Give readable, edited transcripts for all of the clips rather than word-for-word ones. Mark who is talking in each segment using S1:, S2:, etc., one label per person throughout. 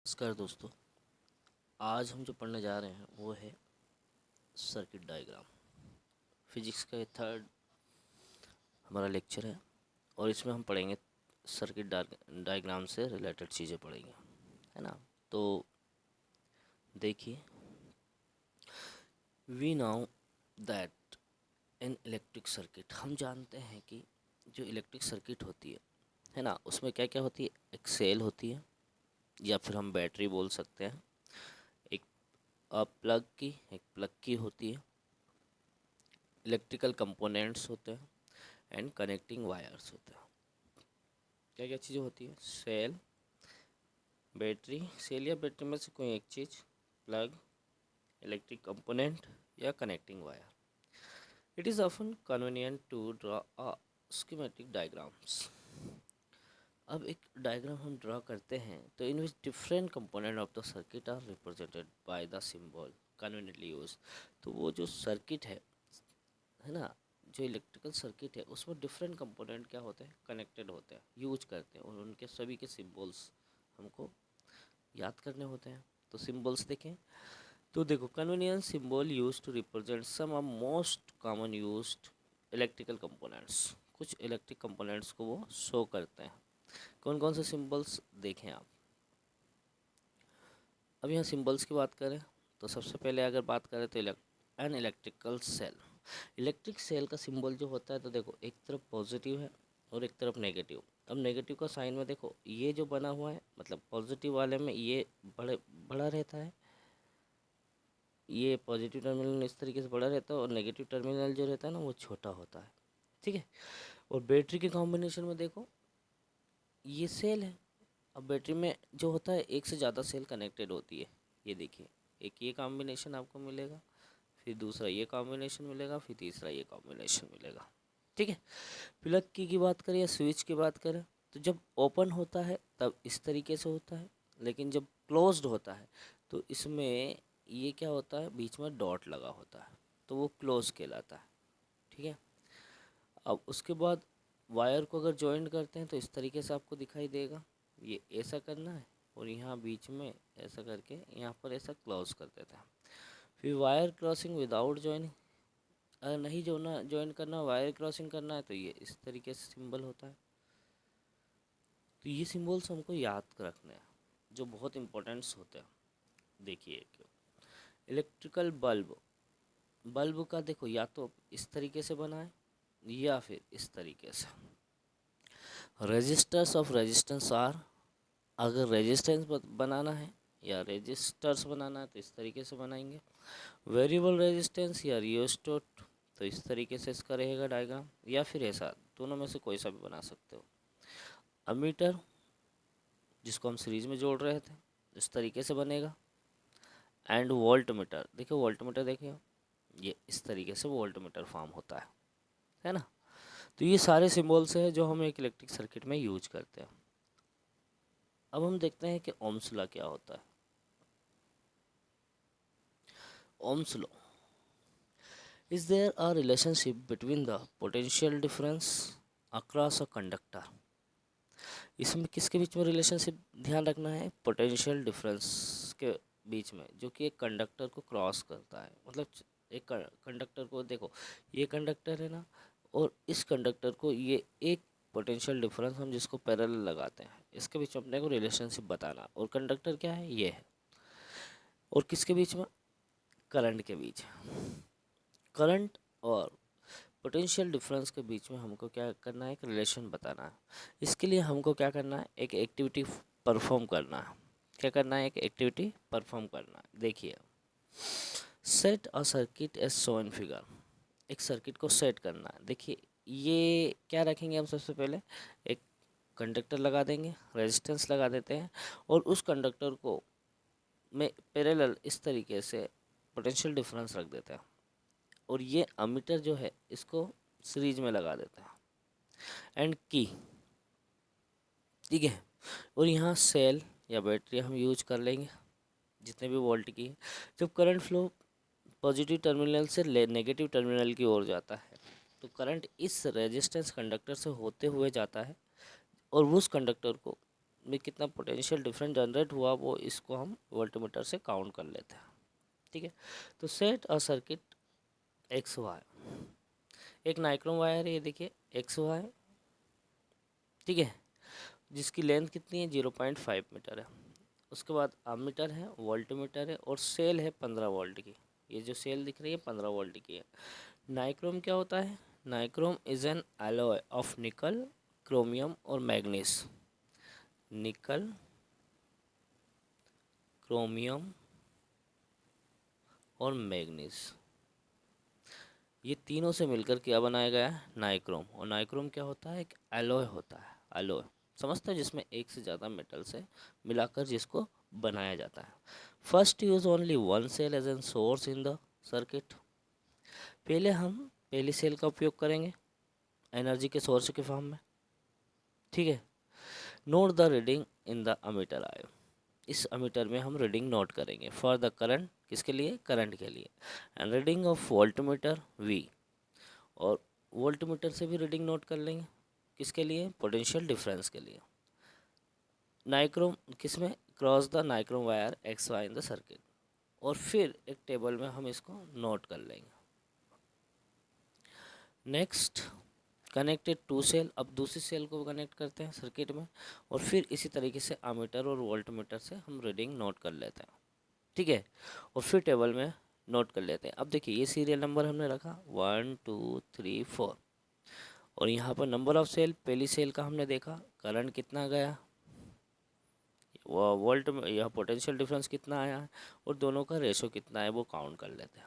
S1: नमस्कार दोस्तों। आज हम जो पढ़ने जा रहे हैं वो है सर्किट डायग्राम। फिजिक्स का ये थर्ड हमारा लेक्चर है और इसमें हम पढ़ेंगे सर्किट डायग्राम से रिलेटेड चीज़ें पढ़ेंगे, है ना। तो देखिए, we now that in electric circuit, हम जानते हैं कि जो इलेक्ट्रिक सर्किट होती है ना, उसमें क्या क्या होती है। एक सेल होती है या फिर हम बैटरी बोल सकते हैं। एक एक प्लग की होती है। इलेक्ट्रिकल कंपोनेंट्स होते हैं एंड कनेक्टिंग वायर्स होते हैं। क्या क्या चीज़ें होती है। सेल, बैटरी, सेल या बैटरी में से कोई एक चीज़, प्लग, इलेक्ट्रिक कंपोनेंट या connecting wire. It is often convenient to draw a schematic diagrams. अब एक डायग्राम हम ड्रॉ करते हैं तो in which different component of the circuit are represented by the symbol conveniently use. तो वो जो सर्किट है ना, जो इलेक्ट्रिकल सर्किट है उसमें डिफरेंट कंपोनेंट क्या होते हैं, कनेक्टेड होते हैं, यूज करते हैं और उनके सभी के सिंबल्स हमको याद करने होते हैं। तो सिंबल्स देखें तो देखो, convenience symbol use to represent some of most common used electrical components. कुछ इलेक्ट्रिक कंपोनेंट्स को वो शो करते हैं। कौन कौन से सिंबल्स देखें आप। अब यहाँ सिंबल्स की बात करें तो सबसे पहले अगर बात करें तो an electrical cell. Electric cell का सिंबल जो होता है, तो देखो एक तरफ पॉजिटिव है और एक तरफ नेगेटिव। अब नेगेटिव का साइन में देखो ये जो बना हुआ है, मतलब पॉजिटिव वाले में ये बड़ा रहता है, ये पॉजिटिव टर्मिनल इस तरीके से बड़ा रहता है और नेगेटिव टर्मिनल जो रहता है ना वो छोटा होता है, ठीक है। और बैटरी के कॉम्बिनेशन में देखो ये सेल है। अब बैटरी में जो होता है एक से ज़्यादा सेल कनेक्टेड होती है। ये देखिए, एक ये कॉम्बिनेशन आपको मिलेगा, फिर दूसरा ये कॉम्बिनेशन मिलेगा, फिर तीसरा ये कॉम्बिनेशन मिलेगा, ठीक है। प्लग की बात करें या स्विच की बात करें तो जब ओपन होता है तब इस तरीके से होता है, लेकिन जब क्लोज्ड होता है तो इसमें ये क्या होता है, बीच में डॉट लगा होता है, तो वो क्लोज कहलाता है, ठीक है। अब उसके बाद वायर को अगर जॉइंट करते हैं तो इस तरीके से आपको दिखाई देगा। ये ऐसा करना है और यहाँ बीच में ऐसा करके यहाँ पर ऐसा क्लोज कर देता है। फिर वायर क्रॉसिंग विदाउट जॉइनिंग, अगर नहीं जॉइन करना, वायर क्रॉसिंग करना है तो ये इस तरीके से सिंबल होता है। तो ये सिंबल्स हमको याद रखने हैं जो बहुत इंपॉर्टेंट्स होते हैं। देखिए, इलेक्ट्रिकल बल्ब, बल्ब का देखो या तो इस तरीके से बना है या फिर इस तरीके से। रेजिस्टर्स ऑफ रेजिस्टेंस आर, अगर रेजिस्टेंस बनाना है या रेजिस्टर्स बनाना है तो इस तरीके से बनाएंगे। वेरिएबल रेजिस्टेंस या रियोस्टेट, तो इस तरीके से इसका रहेगा डायग्राम, या फिर ऐसा, दोनों में से कोई सा भी बना सकते हो। अमीटर जिसको हम सीरीज में जोड़ रहे थे इस तरीके से बनेगा। एंड वोल्ट मीटर, देखिए वोल्ट मीटर देखिए ये इस तरीके से वोल्ट मीटर फॉर्म होता है ना। तो ये सारे सिंबल्स हैं जो हम एक इलेक्ट्रिक सर्किट में यूज करते हैं। अब हम देखते हैं कि ओम्स लॉ क्या होता है। Ohm's law, is there a relationship between the potential difference across a conductor. इसमें किसके बीच में रिलेशनशिप ध्यान रखना है, पोटेंशियल डिफरेंस के बीच में, जो कि एक कंडक्टर को क्रॉस करता है। मतलब एक कंडक्टर को देखो, ये कंडक्टर है ना, और इस कंडक्टर को ये एक पोटेंशियल डिफरेंस हम जिसको पैरेलल लगाते हैं, इसके बीच में अपने को रिलेशनशिप बताना। और कंडक्टर क्या है, ये है। और किसके बीच में, करंट के बीच। करंट और पोटेंशियल डिफरेंस के बीच में हमको क्या करना है, एक रिलेशन बताना है। इसके लिए हमको क्या करना है, एक एक्टिविटी परफॉर्म करना है। क्या करना है, एक एक्टिविटी परफॉर्म करना है। देखिए, set a circuit as show in figure, एक सर्किट को सेट करना है। देखिए ये क्या रखेंगे हम, सबसे पहले एक कंडक्टर लगा देंगे, रेजिस्टेंस लगा देते हैं, और उस कंडक्टर को में पैरेलल इस तरीके से पोटेंशियल डिफरेंस रख देते हैं, और ये अमीटर जो है इसको सीरीज में लगा देते हैं। एंड की, ठीक है। और यहाँ सेल या बैटरी हम यूज कर लेंगे जितने भी वोल्ट की है। जब करंट फ्लो पॉजिटिव टर्मिनल से नेगेटिव टर्मिनल की ओर जाता है तो करंट इस रेजिस्टेंस कंडक्टर से होते हुए जाता है और उस कंडक्टर को में कितना पोटेंशियल डिफरेंस जनरेट हुआ वो इसको हम वोल्टमीटर से काउंट कर लेते हैं। ठीक है, तो set a circuit X Y, एक नाइक्रोम वायर है ये देखिए एक्स वाई, ठीक है, जिसकी लेंथ कितनी है 0.5 मीटर है। उसके बाद अमीटर है, वोल्टमीटर है और सेल है 15 वोल्ट की। ये जो सेल दिख रही है 15 वोल्ट की है। नाइक्रोम क्या होता है? Nichrome is an alloy of निकल, क्रोमियम और मैग्नीज। निकल, क्रोमियम और मैग्नीज, ये तीनों से मिलकर क्या बनाया गया है? नाइक्रोम। और नाइक्रोम क्या होता है? एक एलॉय होता है। एलॉय समझते हैं, जिसमें एक से ज़्यादा मेटल से मिलाकर जिसको बनाया जाता है। First use only one cell as an source in the circuit. पहले हम पहली सेल का उपयोग करेंगे एनर्जी के सोर्स के फॉर्म में, ठीक है। Note the reading in the ammeter आयो, इस अमीटर में हम रीडिंग नोट करेंगे फॉर द करंट, किसके लिए? करंट के लिए। And reading of voltmeter V, और वोल्टमीटर से भी रीडिंग नोट कर लेंगे, किसके लिए? पोटेंशियल डिफरेंस के लिए। नाइक्रोम किसमें? Cross the nichrome wire X Y in the circuit, और फिर एक टेबल में हम इसको नोट कर लेंगे। नेक्स्ट, कनेक्टेड टू सेल, अब दूसरी सेल को कनेक्ट करते हैं सर्किट में, और फिर इसी तरीके से अमीटर और वोल्टमीटर से हम रीडिंग नोट कर लेते हैं, ठीक है, और फिर टेबल में नोट कर लेते हैं। अब देखिए ये सीरियल नंबर हमने रखा 1 2 3 4, और यहाँ पर नंबर ऑफ सेल, पहली सेल का हमने देखा करंट कितना गया, वोल्ट में यह पोटेंशियल डिफरेंस कितना आया है, और दोनों का रेशो कितना है वो काउंट कर लेते हैं।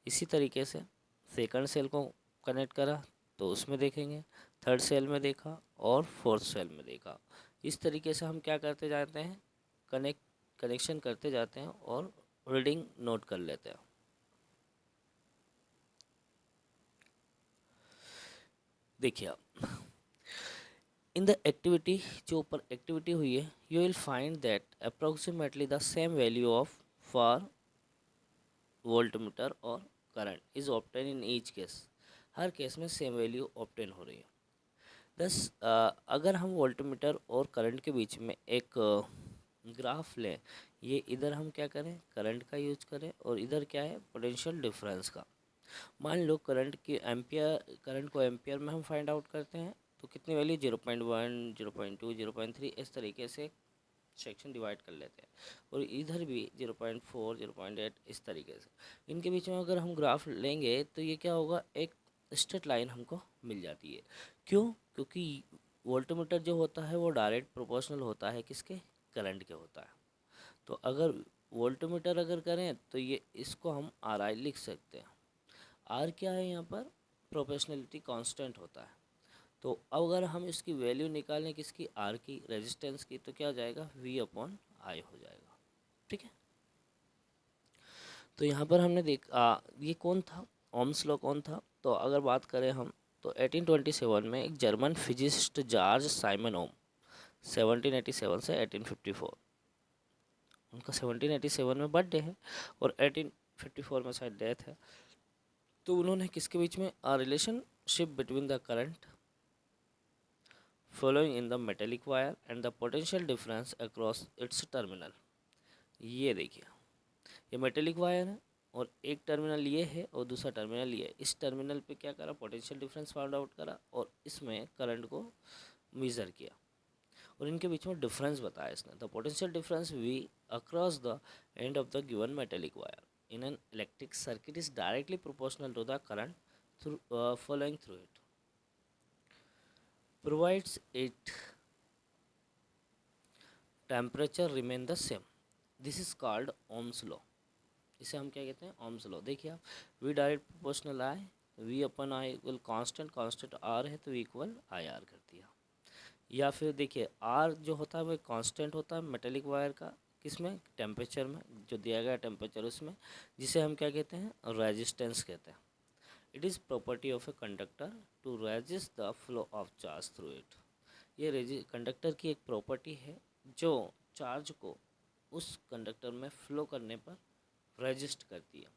S1: इसी तरीके से सेकंड सेल को कनेक्ट करा तो उसमें देखेंगे, थर्ड सेल में देखा और फोर्थ सेल में देखा। इस तरीके से हम क्या करते जाते हैं? कनेक्शन करते जाते हैं और रीडिंग नोट कर लेते हैं। देखिए आप इन द एक्टिविटी, जो ऊपर एक्टिविटी हुई है, you will find that approximately the same value of for voltmeter और current is obtain in each case. हर केस में सेम वैल्यू ऑप्टेन हो रही है। दस अगर हम वोल्टमीटर और करंट के बीच में एक ग्राफ लें, ये इधर हम क्या करें? करंट का यूज करें, और इधर क्या है? पोटेंशियल डिफरेंस का। मान लो करंट की एम्पियर, करंट को एम्पियर में हम फाइंड आउट करते हैं, तो कितनी वैल्यू? 0.1 0.2 0.3 इस तरीके से सेक्शन डिवाइड कर लेते हैं, और इधर भी 0.4 0.8 इस तरीके से। इनके बीच में अगर हम ग्राफ लेंगे तो ये क्या होगा? एक स्ट्रेट लाइन हमको मिल जाती है। क्यों? क्योंकि वोल्टमीटर जो होता है वो डायरेक्ट प्रोपोर्शनल होता है किसके? करंट के होता है। तो अगर वोल्टमीटर अगर करें तो ये इसको हम आर आई लिख सकते हैं। आर क्या है यहाँ पर? प्रोपोर्शनलिटी कांस्टेंट होता है। तो अगर हम इसकी वैल्यू निकालें किसकी? आर की, रेजिस्टेंस की, तो क्या हो जाएगा? वी अपॉन आई हो जाएगा, ठीक है। तो यहाँ पर हमने ये कौन था? ओम्स लॉ कौन था? तो अगर बात करें हम, तो 1827 में एक जर्मन फिजिसिस्ट जॉर्ज साइमन ओम, 1787 से 1854, उनका 1787 में बर्थडे है और 1854 में शायद डेथ है। तो उन्होंने किसके बीच में relationship between the current following in the metallic wire and the potential difference across its terminal, ये देखिए ये मेटेलिक वायर है और एक टर्मिनल ये है और दूसरा टर्मिनल ये है। इस टर्मिनल पे क्या करा? पोटेंशियल डिफरेंस फाइंड आउट करा और इसमें करंट को मेज़र किया, और इनके बीच में डिफरेंस बताया इसने। The potential difference V across the end of the given metallic wire in an electric circuit is directly proportional to the current through flowing through it, provides it temperature remain the same, this is called Ohm's law. इसे हम क्या कहते हैं? Ohm's law. देखिए आप, V direct proportional I, V upon I equal constant, constant R है तो we equal I R कर दिया। या फिर देखिए आर जो होता है वो कांस्टेंट होता है मेटेलिक वायर का, किसमें? टेम्परेचर में, जो दिया गया टेम्परेचर उसमें, जिसे हम क्या कहते हैं? रेजिस्टेंस कहते हैं। It is property of a conductor to resist the flow of charge through it, ये कंडक्टर की एक प्रॉपर्टी है जो चार्ज को उस कंडक्टर में फ्लो करने पर रेजिस्ट करती है।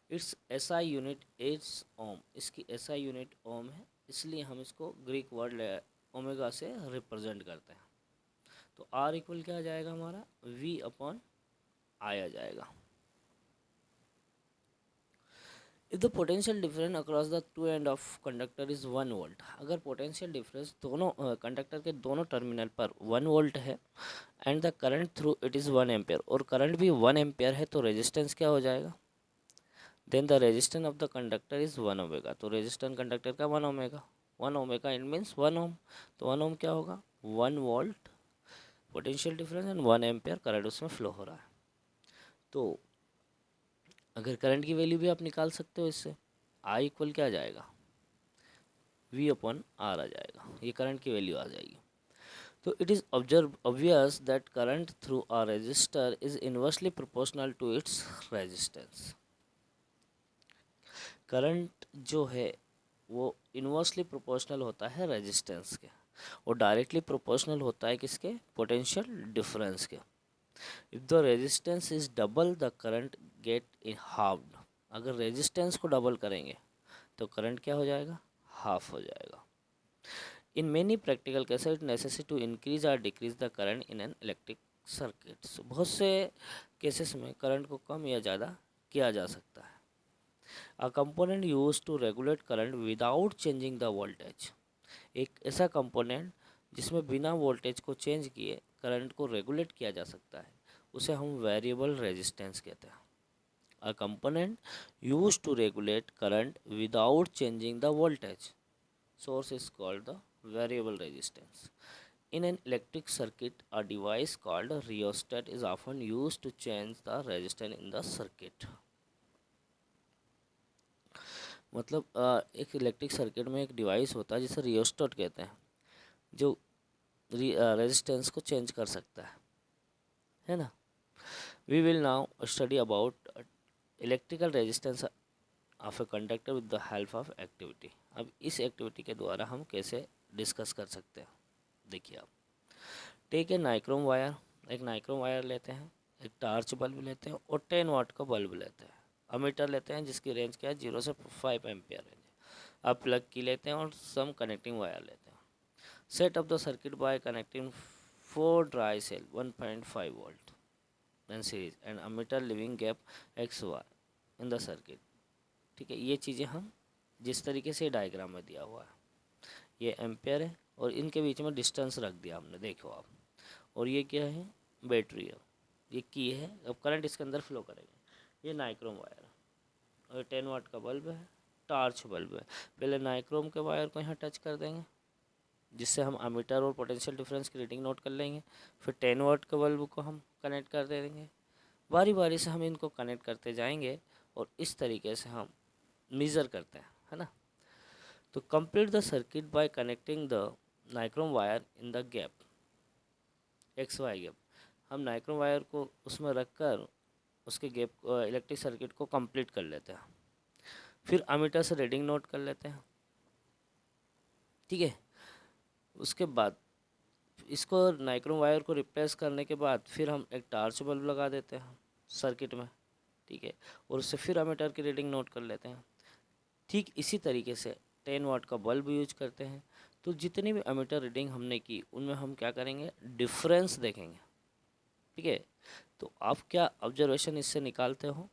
S1: इट्स एसआई यूनिट इज ओम, इसकी एसआई यूनिट ओम है, इसलिए हम इसको ग्रीक वर्ड ओमेगा से रिप्रेजेंट करते हैं। तो आर इक्वल क्या आ जाएगा हमारा, वी अपॉन आई आ जाएगा। If the potential difference across the two end of conductor is 1 volt, अगर पोटेंशियल डिफरेंस दोनों कंडक्टर के दोनों टर्मिनल पर 1 वोल्ट है and the current through it is 1 ampere, और करंट भी 1 एम्पियर है, तो रेजिस्टेंस क्या हो जाएगा, then the resistance of the conductor is 1 omega. तो रेजिस्टेंस कंडक्टर का 1 omega, 1 omega it means 1 ohm. तो 1 ओम क्या होगा, 1 volt potential difference and 1 ampere current उसमें फ्लो हो रहा है। तो अगर करंट की वैल्यू भी आप निकाल सकते हो इससे, आई इक्वल क्या आ जाएगा, वी अपॉन आर आ जाएगा, ये करंट की वैल्यू आ जाएगी। तो it is obvious that current through a resistor is inversely proportional to its resistance. Current जो है वो इन्वर्सली प्रोपोर्शनल होता है रेजिस्टेंस के, और डायरेक्टली प्रोपोर्शनल होता है किसके, पोटेंशियल डिफरेंस के। If the resistance is double the current get in halved, अगर रेजिस्टेंस को डबल करेंगे तो करंट क्या हो जाएगा, हाफ हो जाएगा। In many practical cases it necessary to increase और decrease the current in an electric circuit, बहुत से केसेस में करंट को कम या ज़्यादा किया जा सकता है। A component use to regulate current without changing the voltage, एक ऐसा कंपोनेंट जिसमें बिना वोल्टेज को चेंज किए करंट को रेगुलेट किया जा सकता है, उसे हम वेरिएबल रेजिस्टेंस कहते हैं। A component use to regulate current without changing the voltage source is called the variable resistance. In an electric circuit, a device called a rheostat is often used to change the resistance in the circuit. मतलब एक electric circuit में एक device होता है जिसे rheostat कहते हैं, जो रेजिस्टेंस को चेंज कर सकता है ना। We will now study about electrical resistance of a conductor with the help of activity. अब इस एक्टिविटी के द्वारा हम कैसे डिस्कस कर सकते हैं, देखिए आप, टेक ए नाइक्रोम वायर, एक नाइक्रोम वायर लेते हैं, एक टार्च बल्ब लेते हैं और 10 वाट का बल्ब लेते हैं। अमीटर लेते हैं जिसकी रेंज क्या है, 0 से 5 एम्पियर रेंज है। अब प्लग की लेते हैं और सम कनेक्टिंग वायर लेते हैं। Set up the circuit by connecting 4 dry cell 1.5 volt and series and ammeter living gap X Y in the circuit. ठीक है, ये चीज़ें हम जिस तरीके से डायग्राम में दिया हुआ है, ये एम्पेयर है और इनके बीच में डिस्टेंस रख दिया हमने, देखो आप, और ये क्या है, बैटरी है, ये की है। अब करंट इसके अंदर फ्लो करेगा। ये नाइक्रोम वायर है और 10 वाट का बल्ब है, टार्च बल्ब है। पहले नाइक्रोम के वायर को यहाँ टच कर देंगे जिससे हम अमीटर और पोटेंशियल डिफरेंस की रीडिंग नोट कर लेंगे। फिर 10 वाट के बल्ब को हम कनेक्ट कर दे देंगे। बारी बारी से हम इनको कनेक्ट करते जाएंगे और इस तरीके से हम मेज़र करते हैं, है ना। तो complete the circuit by connecting the nichrome wire in the gap X Y gap. हम नाइक्रोम वायर को उसमें रखकर उसके गैप इलेक्ट्रिक सर्किट को कंप्लीट कर लेते हैं। फिर अमीटर से रीडिंग नोट कर लेते हैं, ठीक है। उसके बाद इसको नाइक्रोम वायर को रिप्लेस करने के बाद फिर हम एक टार्च बल्ब लगा देते हैं सर्किट में, ठीक है, और उससे फिर अमीटर की रीडिंग नोट कर लेते हैं। ठीक इसी तरीके से 10 वाट का बल्ब यूज करते हैं। तो जितनी भी अमीटर रीडिंग हमने की उनमें हम क्या करेंगे, डिफरेंस देखेंगे, ठीक है। तो आप क्या ऑब्जर्वेशन इससे निकालते हो,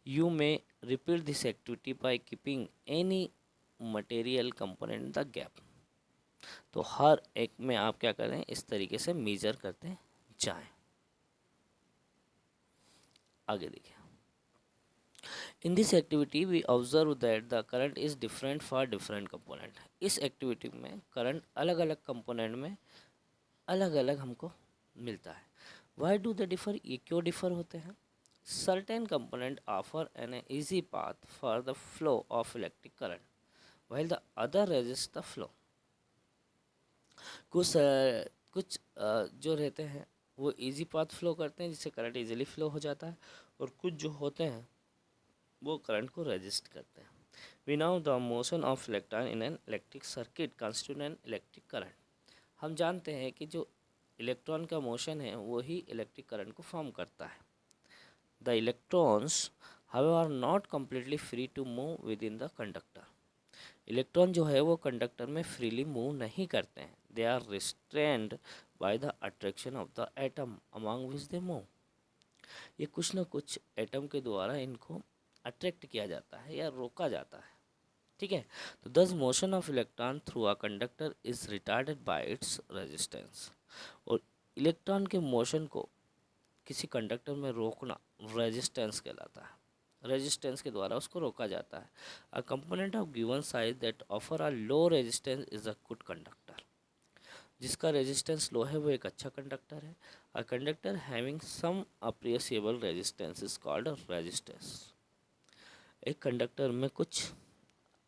S1: you may repeat this activity by keeping any material component in the gap. तो हर एक में आप क्या करें, इस तरीके से मेजर करते जाएं। आगे देखिए, in this activity we observe that the current is different for different component. इस एक्टिविटी में करंट अलग अलग कंपोनेंट में अलग अलग हमको मिलता है। वाई डू दे डिफर, ये क्यों डिफर होते हैं। Certain component offer an easy path for the flow of electric current while the other resist the flow। कुछ जो रहते हैं वो इजी पाथ फ्लो करते हैं जिससे करंट इजीली फ्लो हो जाता है, और कुछ जो होते हैं वो करंट को रेजिस्ट करते हैं। We now the motion of electron in an electric circuit constitute an electric current. हम जानते हैं कि जो इलेक्ट्रॉन का मोशन है वही इलेक्ट्रिक करंट को फॉर्म करता है। The electrons however are not completely free to move within the conductor. Electron जो है वो कंडक्टर में फ्रीली मूव नहीं करते हैं, they are restrained by the attraction of the atom among which they move. ये कुछ ना कुछ एटम के द्वारा इनको अट्रैक्ट किया जाता है या रोका जाता है, ठीक है। तो दस motion of electron through a conductor is retarded bye its resistance. और इलेक्ट्रॉन के मोशन को किसी कंडक्टर में रोकना रेजिस्टेंस कहलाता है। रेजिस्टेंस के द्वारा उसको रोका जाता है। A component of given size that offer a low resistance is a good conductor. जिसका रेजिस्टेंस लो है वो एक अच्छा कंडक्टर है। A conductor having some appreciable resistance is called a resistance. एक कंडक्टर में कुछ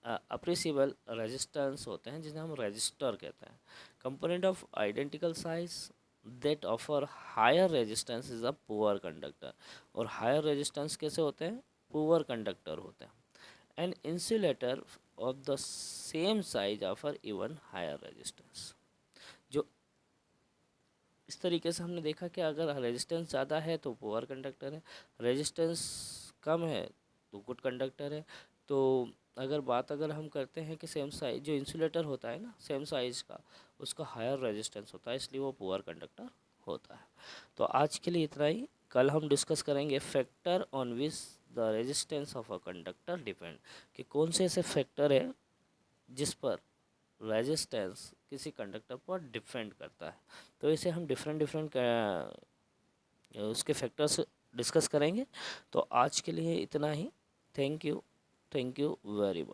S1: अप्रिसिएबल रेजिस्टेंस होते हैं जिन्हें हम रेजिस्टर कहते हैं। Component of identical size that offer higher resistance is a poor conductor. और हायर रेजिस्टेंस कैसे होते हैं? पुअर कंडक्टर होते हैं। An insulator of the same size offer even higher resistance. जो इस तरीके से हमने देखा कि अगर रेजिस्टेंस ज़्यादा है तो पुअर कंडक्टर है, रेजिस्टेंस कम है तो गुड कंडक्टर है। तो अगर हम करते हैं कि सेम साइज जो इंसुलेटर होता है ना, सेम साइज का, उसका हायर रेजिस्टेंस होता है, इसलिए वो पुअर कंडक्टर होता है। तो आज के लिए इतना ही। कल हम डिस्कस करेंगे factor on which the resistance of a conductor depend, कि कौन से ऐसे फैक्टर है जिस पर रेजिस्टेंस किसी कंडक्टर पर डिपेंड करता है। तो इसे हम डिफरेंट डिफरेंट उसके फैक्टर्स डिस्कस करेंगे। तो आज के लिए इतना ही। Thank you very much.